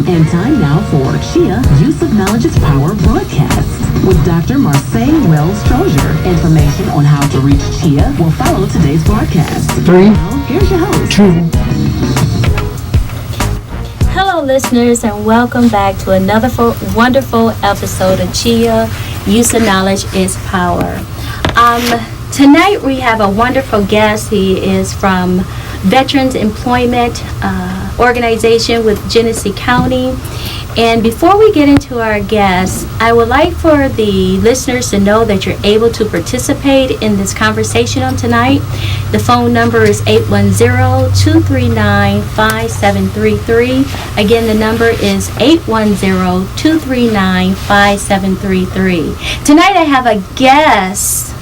And time now for CHEA Use of Knowledge is Power broadcast with Dr. Marseille Wells-Strozier. Information on how to reach CHEA will follow today's broadcast. 3, Now, here's your host. 2. Hello, listeners, and welcome back to another wonderful episode of CHEA Use of Knowledge is Power. Tonight we have a wonderful guest. He is from Veterans Employment Organization with Genesee County. And before we get into our guest, I would like for the listeners to know that you're able to participate in this conversation on tonight. The phone number is 810-239-5733. Again, the number is 810-239-5733. Tonight I have a guest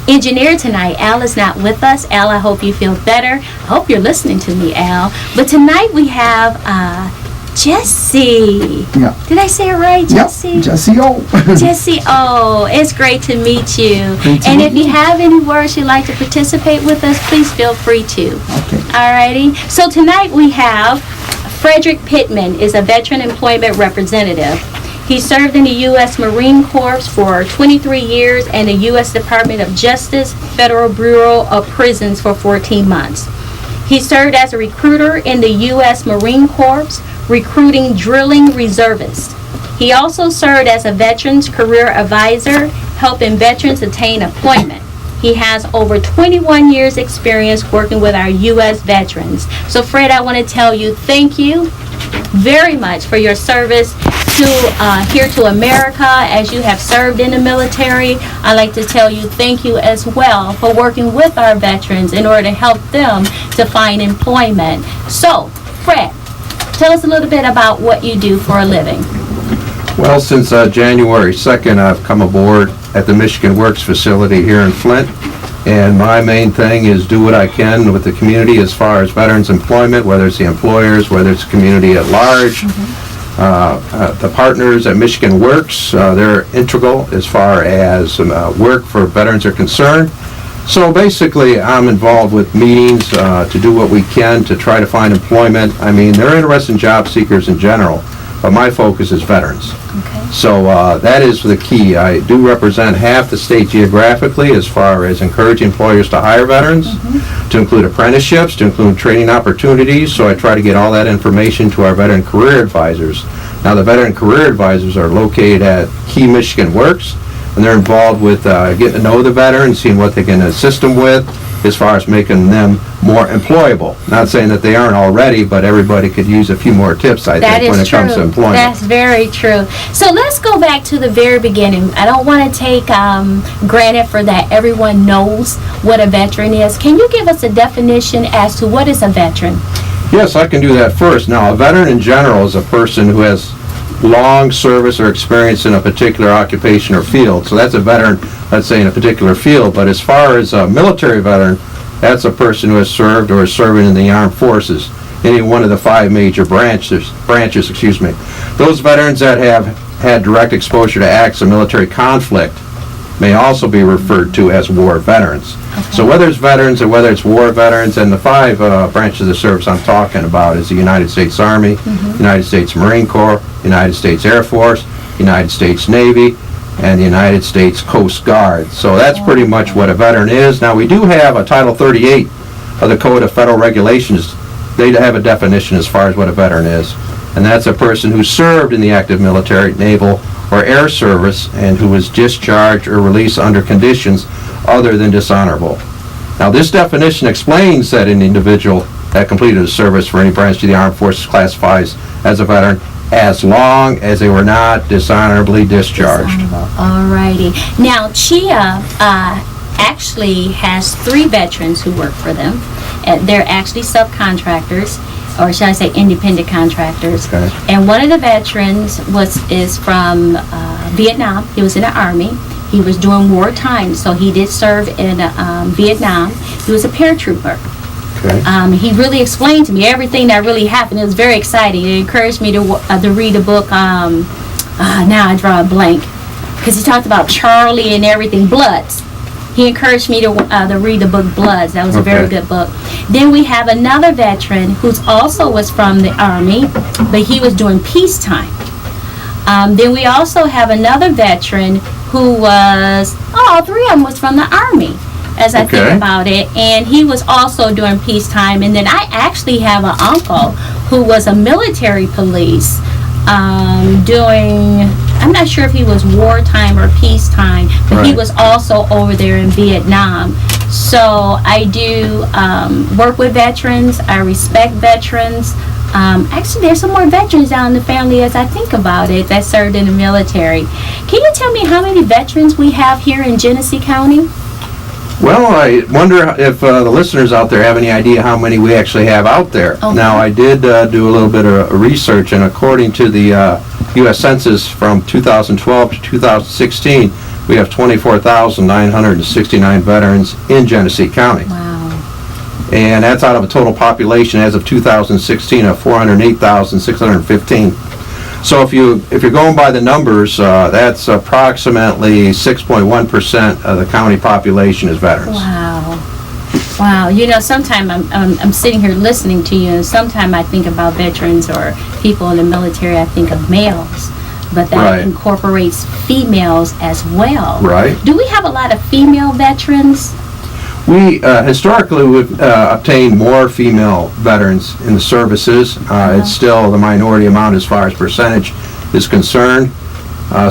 engineer tonight. Al is not with us. Al, I hope you feel better. I hope you're listening to me, Al. But tonight we have Jesse. Yeah. Did I say it right, Jesse? Yep. Jesse O. Jesse O. It's great to meet you. And if you have any words you'd like to participate with us, please feel free to. Okay. Alrighty. So tonight we have Frederick Pittman is a veteran employment representative. He served in the U.S. Marine Corps for 23 years and the U.S. Department of Justice Federal Bureau of Prisons for 14 months. He served as a recruiter in the U.S. Marine Corps, recruiting drilling reservists. He also served as a Veterans Career Advisor, helping veterans attain employment. He has over 21 years experience working with our U.S. veterans. So Fred, I want to tell you thank you very much for your service to here to America, as you have served in the military. I'd like to tell you thank you as well for working with our veterans in order to help them to find employment. So, Fred, tell us a little bit about what you do for a living. Well, since January 2nd, I've come aboard at the Michigan Works facility here in Flint, and my main thing is do what I can with the community as far as veterans employment, whether it's the employers, whether it's the community at large. The partners at Michigan Works, they're integral as far as work for veterans are concerned. So basically, I'm involved with meetings to do what we can to try to find employment. I mean, they're interested in job seekers in general, but my focus is veterans. Okay. So that is the key. I do represent half the state geographically as far as encouraging employers to hire veterans, to include apprenticeships, to include training opportunities. So I try to get all that information to our veteran career advisors. Now, the veteran career advisors are located at key Michigan Works, and they're involved with getting to know the veteran, seeing what they can assist them with as far as making them more employable. Not saying that they aren't already, but everybody could use a few more tips, I think, when it comes to employment. That's very true. So let's go back to the very beginning. I don't want to take granted for that everyone knows what a veteran is. Can you give us a definition as to what is a veteran? Yes, I can do that first. Now, a veteran in general is a person who has long service or experience in a particular occupation or field. So that's a veteran, let's say, in a particular field. But as far as a military veteran, that's a person who has served or is serving in the armed forces, any one of the 5 major branches. Those veterans that have had direct exposure to acts of military conflict may also be referred to as war veterans. Okay. So whether it's veterans or whether it's war veterans, and the 5 branches of the service I'm talking about is the United States Army, United States Marine Corps, United States Air Force, United States Navy, and the United States Coast Guard. So that's pretty much what a veteran is. Now, we do have a Title 38 of the Code of Federal Regulations. They have a definition as far as what a veteran is, and that's a person who served in the active military, naval, or air service, and who was discharged or released under conditions other than dishonorable. Now, this definition explains that an individual that completed a service for any branch of the armed forces classifies as a veteran as long as they were not dishonorably discharged. Alrighty. Now, CHEA actually has 3 veterans who work for them. They're actually subcontractors, or should I say independent contractors. Okay. And one of the veterans is from Vietnam. He was in the Army. He was doing wartime, so he did serve in Vietnam. He was a paratrooper. Okay. He really explained to me everything that really happened. It was very exciting. It encouraged me to read a book. Now I draw a blank, because he talked about Charlie and everything. Bloods. He encouraged me to read the book Bloods. That was a very good book. Then we have another veteran who's also was from the Army, but he was doing peacetime. Then we also have another veteran who was, all three of them was from the Army, as I think about it. And he was also during peacetime. And then I actually have an uncle who was a military police doing, I'm not sure if he was wartime or peacetime, but he was also over there in Vietnam. So I do work with veterans. I respect veterans. Actually, there's some more veterans down in the family as I think about it that served in the military. Can you tell me how many veterans we have here in Genesee County? Well, I wonder if the listeners out there have any idea how many we actually have out there. Now, I did do a little bit of research, and according to the U.S. Census from 2012 to 2016, we have 24,969 veterans in Genesee County. Wow. And that's out of a total population as of 2016 of 408,615. So if you're going by the numbers, that's approximately 6.1% of the county population is veterans. Wow. Wow. You know, sometimes I'm sitting here listening to you, and sometimes I think about veterans or people in the military, I think of males. But that incorporates females as well. Right. Do we have a lot of female veterans? We historically we've obtained more female veterans in the services. It's still the minority amount as far as percentage is concerned.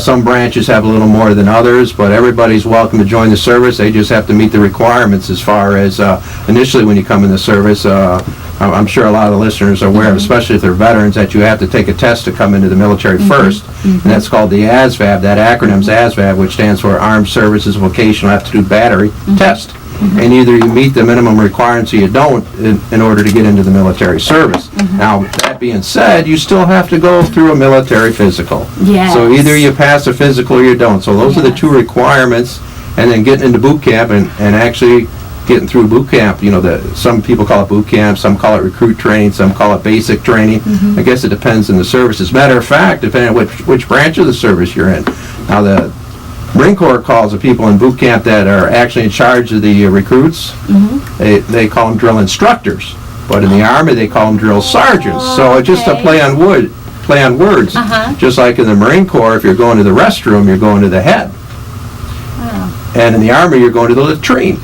Some branches have a little more than others, but everybody's welcome to join the service. They just have to meet the requirements as far as initially when you come in the service. I'm sure a lot of the listeners are aware, especially if they're veterans, that you have to take a test to come into the military first, and that's called the ASVAB. That acronym's ASVAB, which stands for Armed Services Vocational Aptitude Battery Test. And either you meet the minimum requirements or you don't in order to get into the military service. Now, that being said, you still have to go through a military physical. Yes. So either you pass a physical or you don't. So those are the two requirements. And then getting into boot camp and actually getting through boot camp, you know, some people call it boot camp, some call it recruit training, some call it basic training. I guess it depends on the service. As a matter of fact, depending on which branch of the service you're in. Now, the Marine Corps calls the people in boot camp that are actually in charge of the recruits, they call them drill instructors. But in the Army, they call them drill sergeants. So it's just a play on words. Just like in the Marine Corps, if you're going to the restroom, you're going to the head. And in the Army, you're going to the latrine.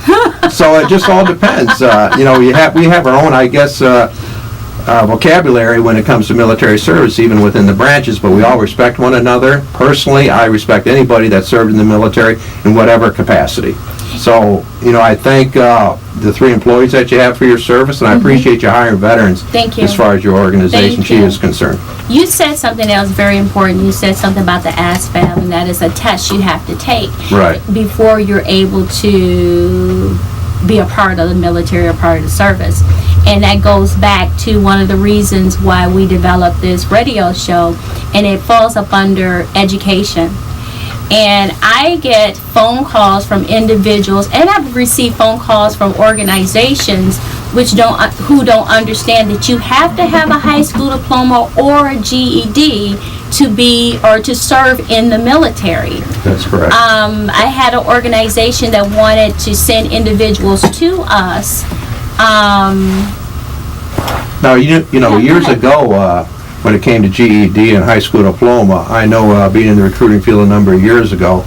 So it just all depends. You know, we have our own, I guess, vocabulary when it comes to military service, even within the branches, but we all respect one another. Personally, I respect anybody that served in the military in whatever capacity. So, you know, I thank the three employees that you have for your service, and I appreciate you hiring veterans. Thank you. As far as your organization, CHEA is concerned. You said something that was very important. You said something about the ASVAB, and that is a test you have to take before you're able to be a part of the military or part of the service. And that goes back to one of the reasons why we developed this radio show, and it falls up under education. And I get phone calls from individuals, and I've received phone calls from organizations who don't understand that you have to have a high school diploma or a GED to serve in the military. That's correct. I had an organization that wanted to send individuals to us. Now, you know, years ago, when it came to GED and high school diploma, I know being in the recruiting field a number of years ago,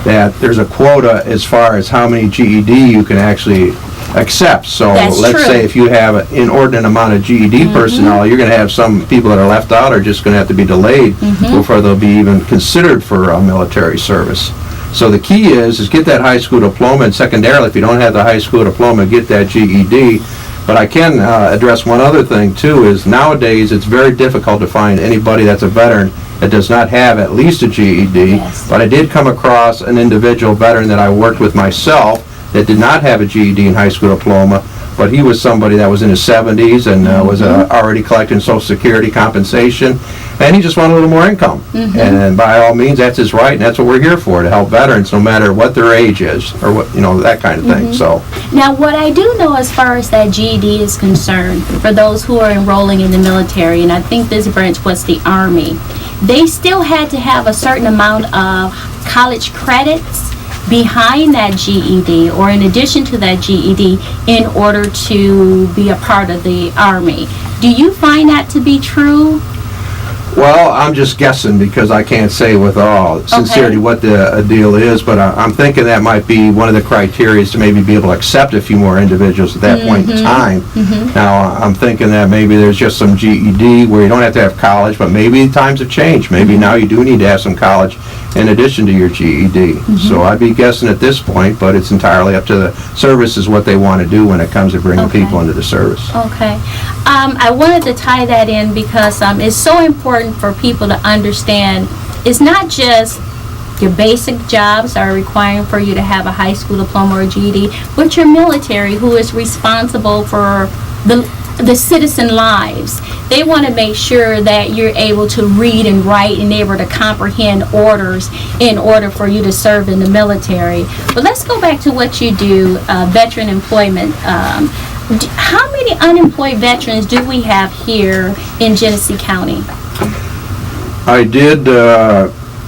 that there's a quota as far as how many GED you can actually accept. So let's say if you have an inordinate amount of GED personnel, you're going to have some people that are left out are just going to have to be delayed before they'll be even considered for military service. So the key is get that high school diploma, and secondarily, if you don't have the high school diploma, get that GED. But I can address one other thing, too, is nowadays it's very difficult to find anybody that's a veteran that does not have at least a GED. Yes. But I did come across an individual veteran that I worked with myself that did not have a GED and high school diploma, but he was somebody that was in his 70s and was already collecting Social Security compensation, and he just wanted a little more income. And by all means, that's his right, and that's what we're here for, to help veterans no matter what their age is, or what, you know, that kind of thing. So now, what I do know as far as that GED is concerned, for those who are enrolling in the military, and I think this branch was the Army, they still had to have a certain amount of college credits behind that GED or in addition to that GED in order to be a part of the Army. Do you find that to be true? Well, I'm just guessing because I can't say with all sincerity what the deal is, but I'm thinking that might be one of the criteria to maybe be able to accept a few more individuals at that point in time. Now, I'm thinking that maybe there's just some GED where you don't have to have college, but maybe times have changed. Maybe now you do need to have some college in addition to your GED. So I'd be guessing at this point, but it's entirely up to the services what they want to do when it comes to bringing people into the service. Okay. I wanted to tie that in because it's so important for people to understand it's not just your basic jobs are requiring for you to have a high school diploma or GED, but your military who is responsible for the citizen lives. They want to make sure that you're able to read and write and able to comprehend orders in order for you to serve in the military. But let's go back to what you do, veteran employment. How many unemployed veterans do we have here in Genesee County? I did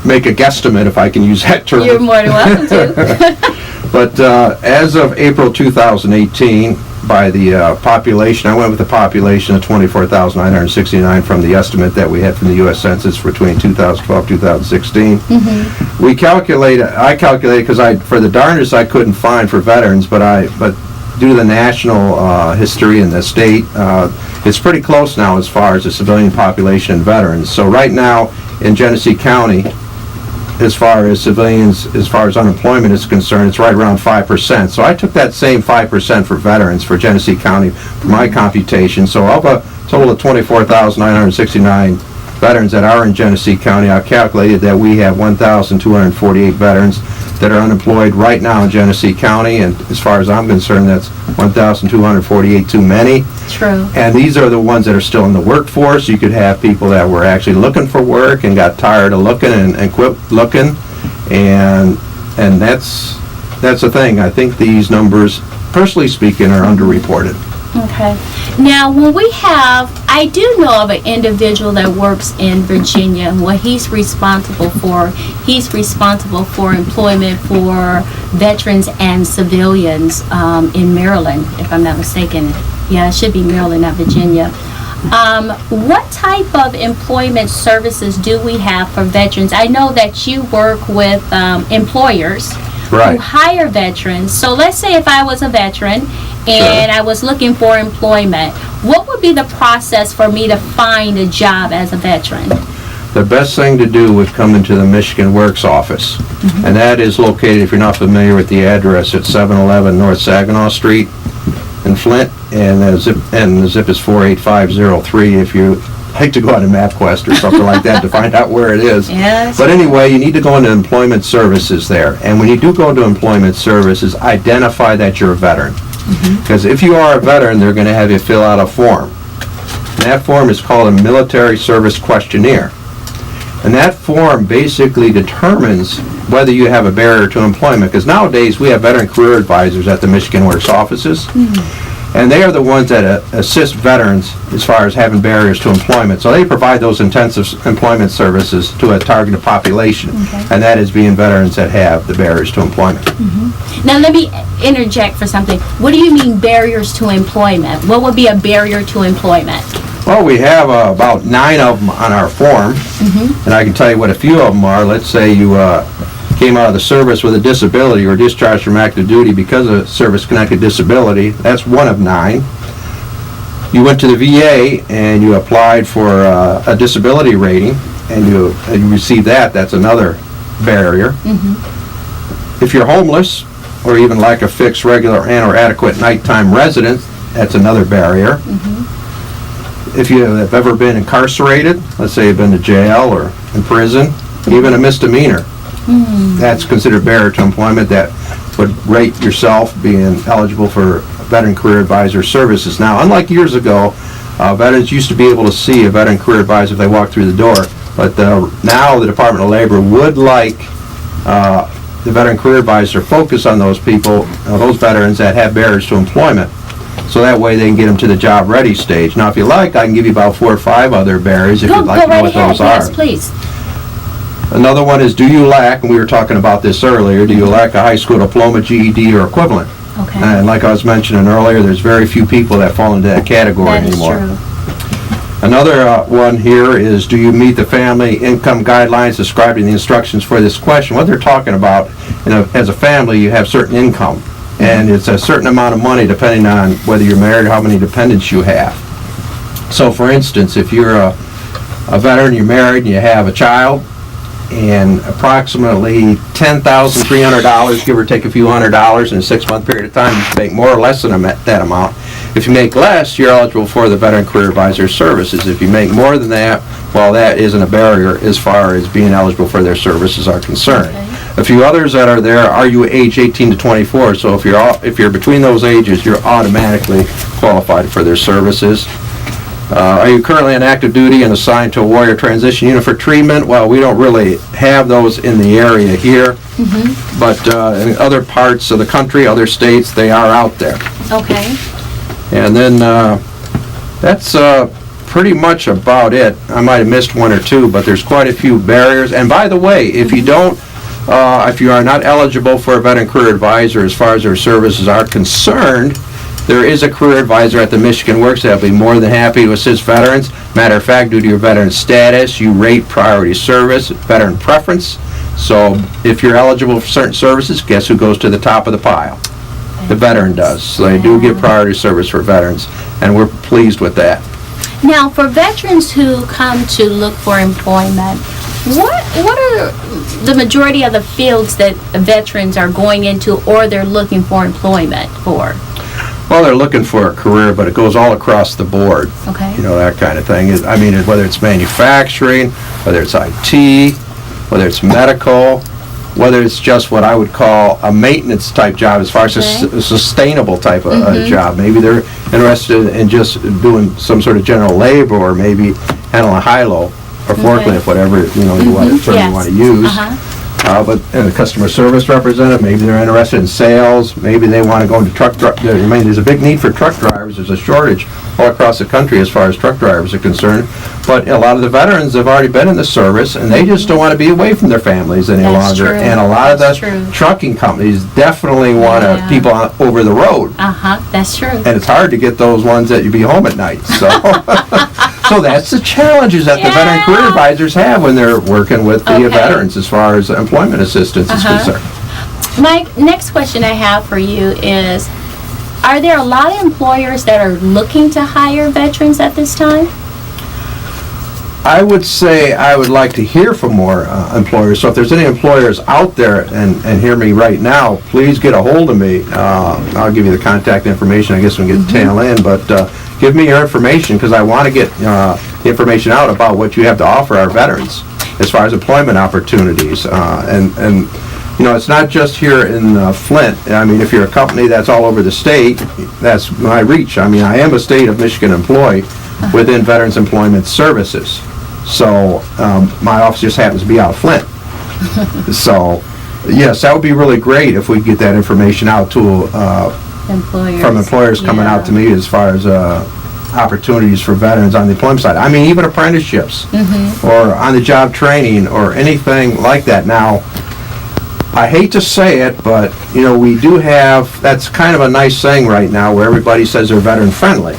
make a guesstimate, if I can use that term. You're more than welcome to. But as of April 2018, by the population, I went with the population of 24,969 from the estimate that we had from the U.S. Census between 2012 and 2016. I calculated because for the darndest I couldn't find for veterans, but due to the national history in the state, it's pretty close now as far as the civilian population and veterans. So right now in Genesee County, as far as civilians, as far as unemployment is concerned, it's right around 5%. So I took that same 5% for veterans for Genesee County for my computation. So of a total of 24,969 veterans that are in Genesee County, I've calculated that we have 1,248 veterans that are unemployed right now in Genesee County, and as far as I'm concerned, that's 1,248 too many. True. And these are the ones that are still in the workforce. You could have people that were actually looking for work and got tired of looking and quit looking, and that's the thing. I think these numbers, personally speaking, are underreported. Okay. Now, when I do know of an individual that works in Virginia, and what he's responsible for employment for veterans and civilians in Maryland, if I'm not mistaken. Yeah, it should be Maryland, not Virginia. What type of employment services do we have for veterans? I know that you work with employers who hire veterans. So let's say if I was a veteran and I was looking for employment, what would be the process for me to find a job as a veteran? The best thing to do would come into the Michigan Works office, and that is located, if you're not familiar with the address, at 711 North Saginaw Street in Flint, and the zip is 48503 if you like to go on a MapQuest or something like that to find out where it is. Yes. But anyway, you need to go into employment services there, and when you do go into employment services, identify that you're a veteran. Because if you are a veteran, they're going to have you fill out a form. And that form is called a military service questionnaire. And that form basically determines whether you have a barrier to employment. Because nowadays we have veteran career advisors at the Michigan Works offices. And they are the ones that assist veterans as far as having barriers to employment. So they provide those intensive employment services to a targeted population. And that is being veterans that have the barriers to employment. Now let me interject for something. What do you mean barriers to employment? What would be a barrier to employment? Well, we have about 9 of them on our form. And I can tell you what a few of them are. Let's say you came out of the service with a disability or discharged from active duty because of service-connected disability. That's one of 9. You went to the VA and you applied for a disability rating, and you received that. That's another barrier. If you're homeless or even lack a fixed, regular, and or adequate nighttime residence, that's another barrier. If you have ever been incarcerated, let's say you've been to jail or in prison, even a misdemeanor, that's considered barrier to employment. That would rate yourself being eligible for veteran career advisor services. Now, unlike years ago, veterans used to be able to see a veteran career advisor if they walked through the door, but now the Department of Labor would like the veteran career advisor to focus on those people, those veterans that have barriers to employment. So that way they can get them to the job ready stage. Now, if you like, I can give you about 4 or 5 other barriers if you'd like to know what those are. Yes, please. Another one is, do you lack, and we were talking about this earlier, do you lack a high school diploma, GED, or equivalent? Okay. And like I was mentioning earlier, there's very few people that fall into that category That is anymore. true. Another one here is, do you meet the family income guidelines described in the instructions for this question? What they're talking about, as a family, you have certain income, and it's a certain amount of money depending on whether you're married or how many dependents you have. So, for instance, if you're a veteran, you're married, and you have a child, and approximately $10,300, give or take a few $100 in a 6-month period of time, you make more or less than that amount. If you make less, you're eligible for the Veteran Career Advisor services. If you make more than that, well, that isn't a barrier as far as being eligible for their services are concerned. Okay. A few others that are there are you age 18 to 24, so if you're between those ages, you're automatically qualified for their services. Are you currently on active duty and assigned to a warrior transition unit for treatment? Well, we don't really have those in the area here, but in other parts of the country, other states, they are out there. Okay. And then that's pretty much about it. I might have missed one or two, but there's quite a few barriers. And by the way, if you are not eligible for a Veteran Career Advisor as far as their services are concerned, there is a career advisor at the Michigan Works that will be more than happy to assist veterans. Matter of fact, due to your veteran status, you rate priority service, veteran preference. So if you're eligible for certain services, guess who goes to the top of the pile? The veteran does. So they do get priority service for veterans, and we're pleased with that. Now, for veterans who come to look for employment, what are the majority of the fields that veterans are going into or they're looking for employment for? Well, they're looking for a career, but it goes all across the board. Okay. You know, that kind of thing. I mean, whether it's manufacturing, whether it's IT, whether it's medical, whether it's just what I would call a maintenance type job as far as a sustainable type of job. Maybe they're interested in just doing some sort of general labor, or maybe handling a high-low or forklift, whatever you want to use. But a customer service representative, maybe they're interested in sales, maybe they want to go into truck drivers. I mean, there's a big need for truck drivers. There's a shortage all across the country as far as truck drivers are concerned. But a lot of the veterans have already been in the service, and they just don't want to be away from their families any longer. True. And a lot of the trucking companies definitely want people over the road. That's true. And it's hard to get those ones that you be home at night. So, so that's the challenges that the Veteran Career Advisors have when they're working with the veterans as far as employment assistance is concerned. My next question I have for you is, are there a lot of employers that are looking to hire veterans at this time? I would say I would like to hear from more employers. So if there's any employers out there and hear me right now, please get a hold of me. I'll give you the contact information. I guess we can get the tail end, but give me your information, because I want to get the information out about what you have to offer our veterans as far as employment opportunities. And it's not just here in Flint. I mean, if you're a company that's all over the state, that's my reach. I mean, I am a state of Michigan employee within Veterans Employment Services. So my office just happens to be out of Flint. So, yes, that would be really great if we could get that information out to from employers coming out to me as far as opportunities for veterans on the employment side. I mean, even apprenticeships or on-the-job training or anything like that. Now, I hate to say it, but, we do have, that's kind of a nice thing right now where everybody says they're veteran-friendly.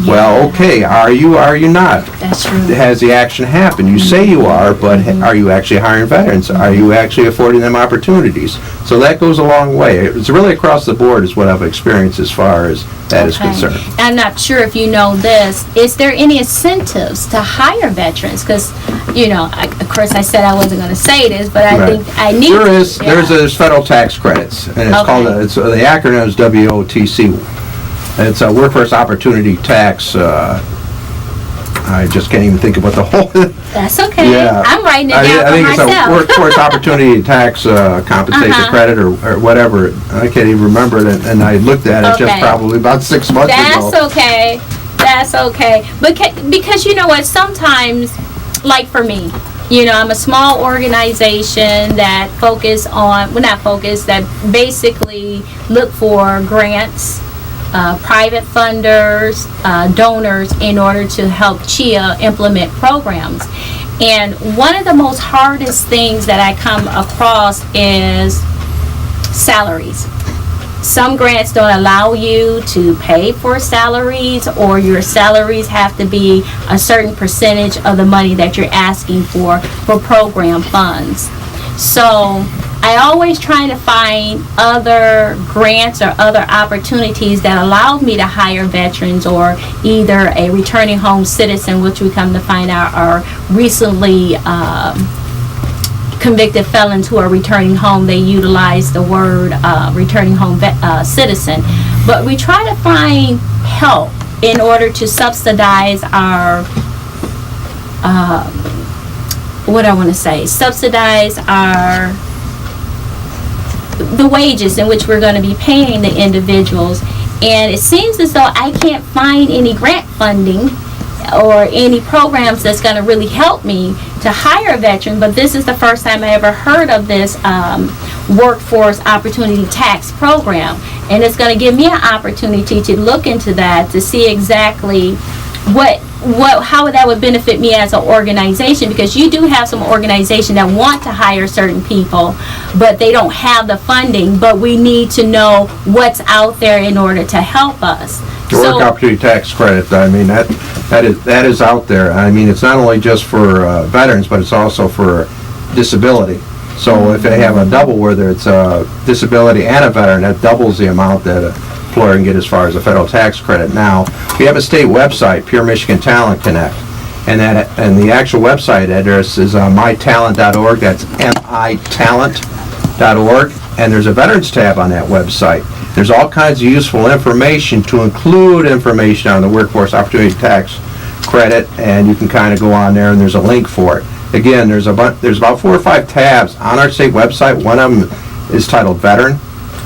Well, okay, are you not? That's true. Has the action happened? You say you are, but are you actually hiring veterans? Are you actually affording them opportunities? So that goes a long way. It's really across the board is what I've experienced as far as that is concerned. I'm not sure if you know this. Is there any incentives to hire veterans? Because, of course I said I wasn't going to say this, but I think I need to. There is. There's federal tax credits, and it's called, the acronym is WOTC. It's a Workforce Opportunity Tax. I just can't even think of what the whole... That's okay. Yeah. I'm writing it down I think for myself. It's a Workforce Opportunity Tax compensation credit or whatever. I can't even remember it, and I looked at it just probably about 6 months ago. That's okay. Because you know what, sometimes, like for me, I'm a small organization that that basically look for grants, private funders, donors in order to help CHEA implement programs. And one of the most hardest things that I come across is salaries. Some grants don't allow you to pay for salaries, or your salaries have to be a certain percentage of the money that you're asking for program funds. So I always try to find other grants or other opportunities that allow me to hire veterans, or either a returning home citizen, which we come to find out are recently convicted felons who are returning home. They utilize the word returning home citizen. But we try to find help in order to subsidize our the wages in which we're going to be paying the individuals. And it seems as though I can't find any grant funding or any programs that's going to really help me to hire a veteran. But this is the first time I ever heard of this workforce opportunity tax program, and it's going to give me an opportunity to look into that to see exactly how that would benefit me as an organization, because you do have some organizations that want to hire certain people, but they don't have the funding. But we need to know what's out there in order to help us. The work opportunity tax credit, I mean, that is out there. I mean, it's not only just for veterans, but it's also for disability. So if they have a double, whether it's a disability and a veteran, that doubles the amount that an employer can get as far as a federal tax credit. Now, we have a state website, Pure Michigan Talent Connect, and the actual website address is mytalent.org. That's mitalent.org, and there's a veterans tab on that website. There's all kinds of useful information, to include information on the workforce opportunity tax credit, and you can kind of go on there, and there's a link for it. Again, there's about 4 or 5 tabs on our state website. One of them is titled Veteran,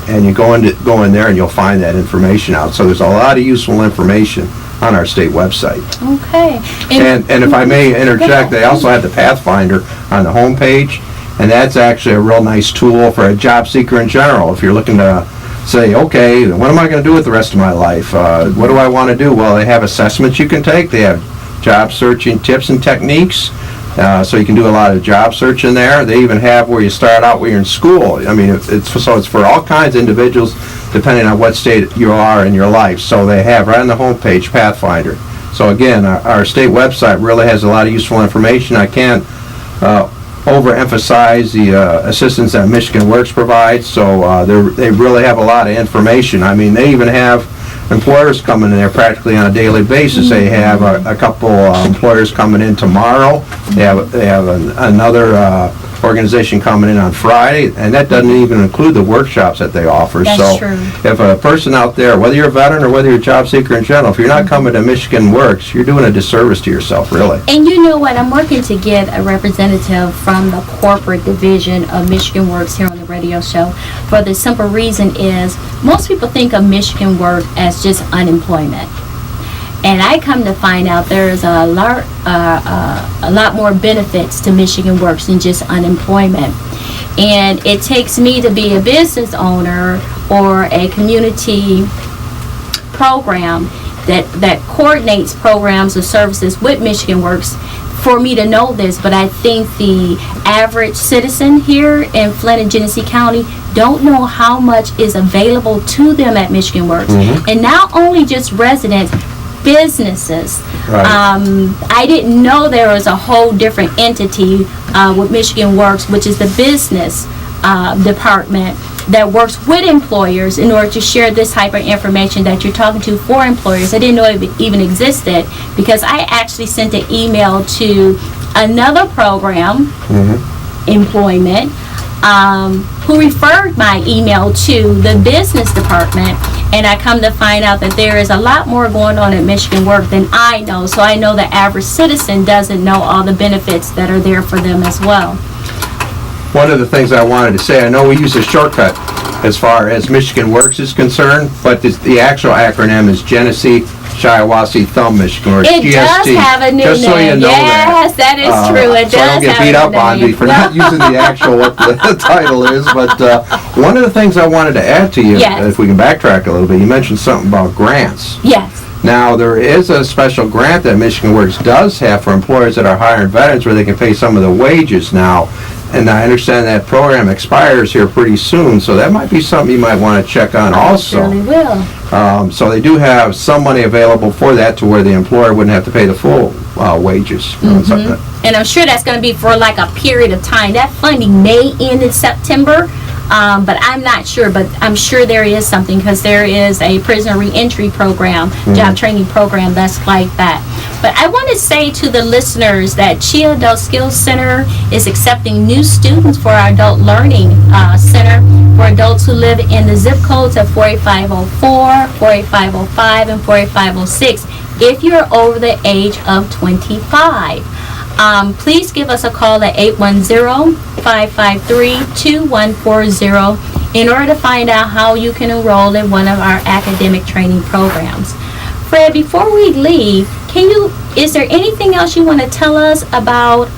and you go in there and you'll find that information out. So there's a lot of useful information on our state website. Okay. And if I may interject, they also have the Pathfinder on the home page, and that's actually a real nice tool for a job seeker in general. If you're looking to say, okay, what am I going to do with the rest of my life? What do I want to do? Well, they have assessments you can take. They have job searching tips and techniques. So you can do a lot of job search in there. They even have where you start out when you're in school. I mean, it's for all kinds of individuals, depending on what state you are in your life. So they have right on the homepage Pathfinder. So again, our state website really has a lot of useful information. I can't overemphasize the assistance that Michigan Works provides. So they really have a lot of information. I mean, they even have employers coming in there practically on a daily basis. They have a couple employers coming in tomorrow. They have another organization coming in on Friday, and that doesn't even include the workshops that they offer. That's true. If a person out there, whether you're a veteran or whether you're a job seeker in general, if you're not coming to Michigan Works, you're doing a disservice to yourself, really. And you know what? I'm working to get a representative from the corporate division of Michigan Works here on the radio show. For the simple reason is, most people think of Michigan Work as just unemployment. And I come to find out there is a lot more benefits to Michigan Works than just unemployment. And it takes me to be a business owner or a community program that coordinates programs or services with Michigan Works for me to know this. But I think the average citizen here in Flint and Genesee County don't know how much is available to them at Michigan Works. Mm-hmm. And not only just residents, businesses. Right. I didn't know there was a whole different entity with Michigan Works, which is the business department that works with employers in order to share this type of information that you're talking to for employers. I didn't know it even existed, because I actually sent an email to another program, employment, who referred my email to the business department, and I come to find out that there is a lot more going on at Michigan Work than I know. So I know the average citizen doesn't know all the benefits that are there for them as well. One of the things I wanted to say, I know we use a shortcut as far as Michigan Works is concerned, but the actual acronym is Genesee Shiawassee Thumb Michigan Works. It GST. Does have a new Just name. So you know yes, that is true. It so does I don't get have beat a up name. on me for not using the actual what the title is. But one of the things I wanted to add to you, yes. if we can backtrack a little bit, you mentioned something about grants. Yes. Now, there is a special grant that Michigan Works does have for employers that are hiring veterans where they can pay some of the wages now. And I understand that program expires here pretty soon, so that might be something you might want to check on also. I surely will. So they do have some money available for that to where the employer wouldn't have to pay the full wages. And I'm sure that's going to be for like a period of time. That funding may end in September, but I'm not sure. But I'm sure there is something because there is a prisoner reentry program, job training program that's like that. But I want to say to the listeners that CHEA Adult Skills Center is accepting new students for our Adult Learning Center for adults who live in the zip codes of 48504, 48505, and 48506 if you're over the age of 25. Please give us a call at 810-553-2140 in order to find out how you can enroll in one of our academic training programs. Fred, before we leave, is there anything else you want to tell us about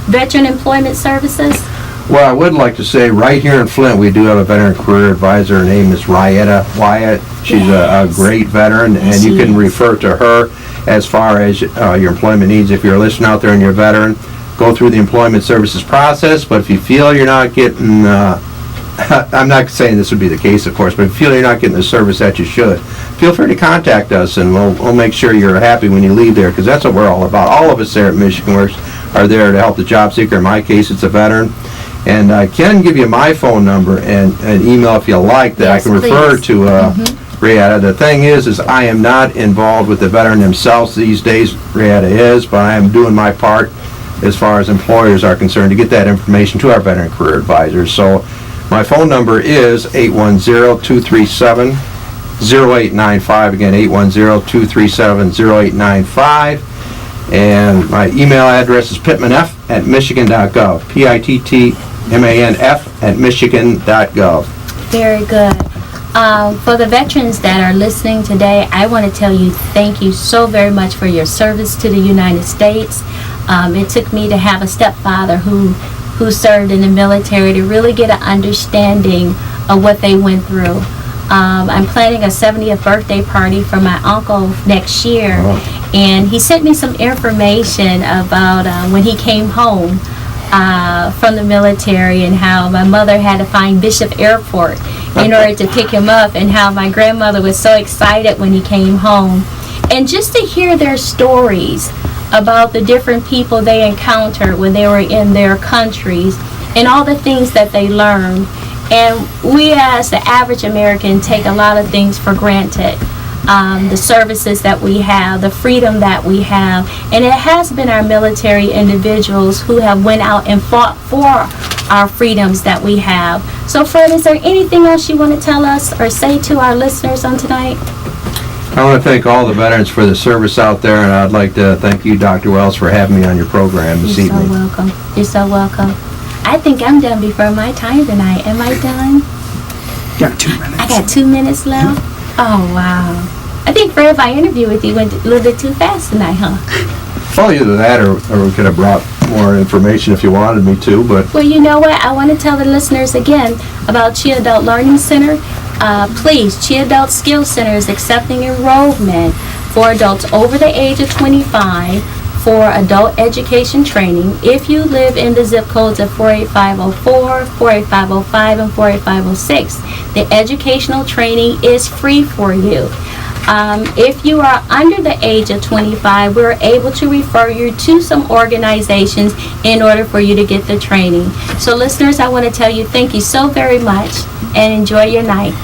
Veteran Employment Services? Well, I would like to say right here in Flint, we do have a veteran career advisor. Her name is Ryetta Wyatt. She's a great veteran, and you can refer to her as far as your employment needs. If you're listening out there and you're a veteran, go through the employment services process. But if you feel you're not getting, I'm not saying this would be the case, of course, but if you feel you're not getting the service that you should, feel free to contact us, and we'll make sure you're happy when you leave there, because that's what we're all about. All of us there at Michigan Works are there to help the job seeker. In my case, it's a veteran. And I can give you my phone number and an email if you like that I can refer to Rihanna. The thing is I am not involved with the veteran themselves these days. Rihanna is, but I am doing my part as far as employers are concerned to get that information to our veteran career advisors. So my phone number is 810-237-0895. Again, 810-237-0895. And my email address is pittmanf@michigan.gov. pittmanf@michigan.gov. Very good. For the veterans that are listening today, I want to tell you thank you so very much for your service to the United States. It took me to have a stepfather who served in the military to really get an understanding of what they went through. I'm planning a 70th birthday party for my uncle next year, and he sent me some information about when he came home from the military and how my mother had to find Bishop Airport in order to pick him up, and how my grandmother was so excited when he came home. And just to hear their stories about the different people they encountered when they were in their countries and all the things that they learned. And we as the average American take a lot of things for granted. The services that we have, the freedom that we have, and it has been our military individuals who have went out and fought for our freedoms that we have. So Fred, is there anything else you want to tell us or say to our listeners on tonight? I want to thank all the veterans for the service out there, and I'd like to thank you, Dr. Wells, for having me on your program this evening. You're so welcome. You're so welcome. I think I'm done before my time tonight. Am I done? You got 2 minutes. I got 2 minutes left? Oh, wow. I think, Fred, if I interview with you went a little bit too fast tonight, huh? Well, either that or we could have brought more information if you wanted me to, but... Well, you know what? I want to tell the listeners again about CHEA Adult Learning Center. Please, CHEA Adult Skills Center is accepting enrollment for adults over the age of 25 for adult education training if you live in the zip codes of 48504, 48505, and 48506. The educational training is free for you. If you are under the age of 25, we're able to refer you to some organizations in order for you to get the training. So listeners, I want to tell you thank you so very much and enjoy your night.